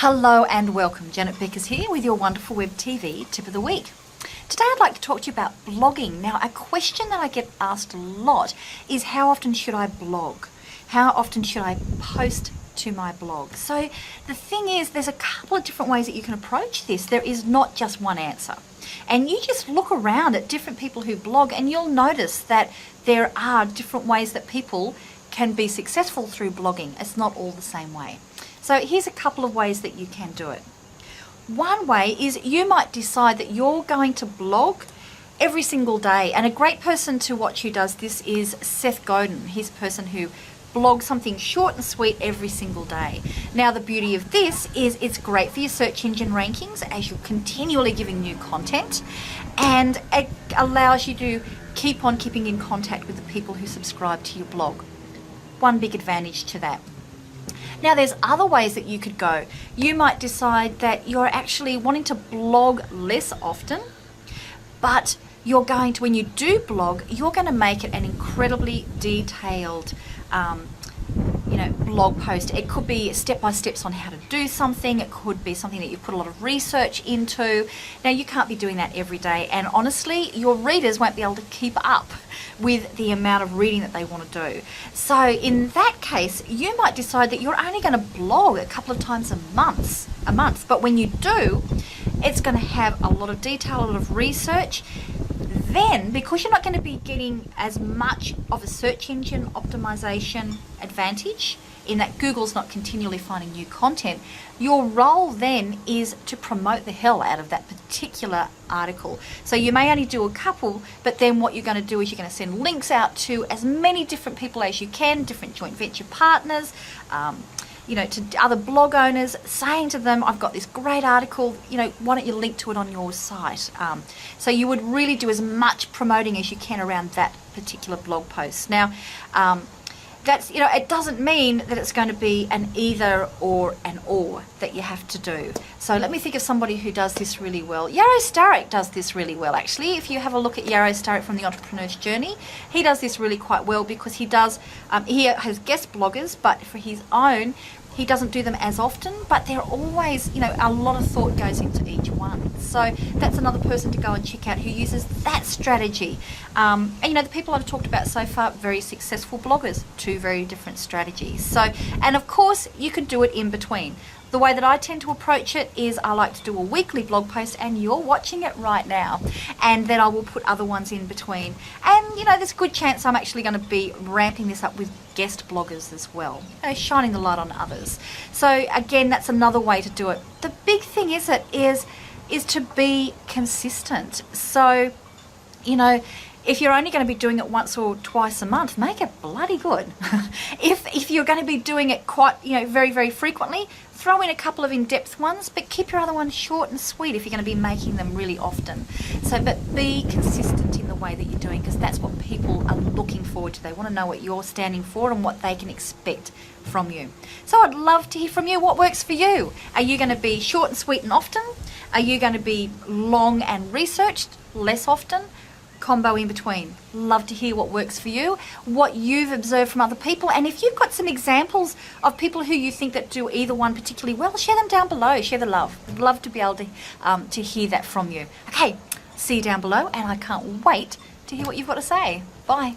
Hello and welcome. Janet Beckers here with your wonderful web TV tip of the week. Today I'd like to talk to you about blogging. Now, a question that I get asked a lot is how often should I blog? How often should I post to my blog? So the thing is, there's a couple of different ways that you can approach this. There is not just one answer. And you just look around at different people who blog and you'll notice that there are different ways that people can be successful through blogging. It's not all the same way. So here's a couple of ways that you can do it. One way is you might decide that you're going to blog every single day, and a great person to watch who does this is Seth Godin. He's a person who blogs something short and sweet every single day. Now, the beauty of this is it's great for your search engine rankings as you're continually giving new content, and it allows you to keep on keeping in contact with the people who subscribe to your blog. One big advantage to that. Now, there's other ways that you could go. You might decide that you're actually wanting to blog less often, but you're going to, when you do blog, you're going to make it an incredibly detailed blog post. It could be step-by-steps on how to do something. It could be something that you put a lot of research into. Now, you can't be doing that every day, and honestly, your readers won't be able to keep up with the amount of reading that they want to do. So in that case, you might decide that you're only going to blog a couple of times a month. But when you do, it's going to have a lot of detail, a lot of research. Then, because you're not going to be getting as much of a search engine optimization advantage in that Google's not continually finding new content, your role then is to promote the hell out of that particular article. So you may only do a couple, but then what you're going to do is you're going to send links out to as many different people as you can, different joint venture partners, to other blog owners, saying to them, I've got this great article, why don't you link to it on your site? So you would really do as much promoting as you can around that particular blog post. Now, that's, it doesn't mean that it's going to be an either or an or that you have to do. So let me think of somebody who does this really well. Yarrow Starrick does this really well, actually. If you have a look at Yarrow Starrick from The Entrepreneur's Journey, he does this really quite well because he does, he has guest bloggers, but for his own, he doesn't do them as often, but they're always, a lot of thought goes into each one. So that's another person to go and check out who uses that strategy. And the people I've talked about so far, very successful bloggers, two very different strategies. So, and of course, you could do it in between. The way that I tend to approach it is I like to do a weekly blog post, and you're watching it right now, and then I will put other ones in between. And there's a good chance I'm actually going to be ramping this up with guest bloggers as well, shining the light on others. So again, that's another way to do it. The big thing is to be consistent. So, if you're only going to be doing it once or twice a month, make it bloody good. If you're going to be doing it quite, very, very frequently, throw in a couple of in-depth ones, but keep your other ones short and sweet if you're going to be making them really often. So, but be consistent in the way that you're doing, because that's what people are looking forward to. They want to know what you're standing for and what they can expect from you. So I'd love to hear from you. What works for you? Are you going to be short and sweet and often? Are you going to be long and researched, less often? Combo in between. Love to hear what works for you, what you've observed from other people, and if you've got some examples of people who you think that do either one particularly well, share them down below. Share the love. I'd love to be able to hear that from you. Okay, see you down below, and I can't wait to hear what you've got to say. Bye.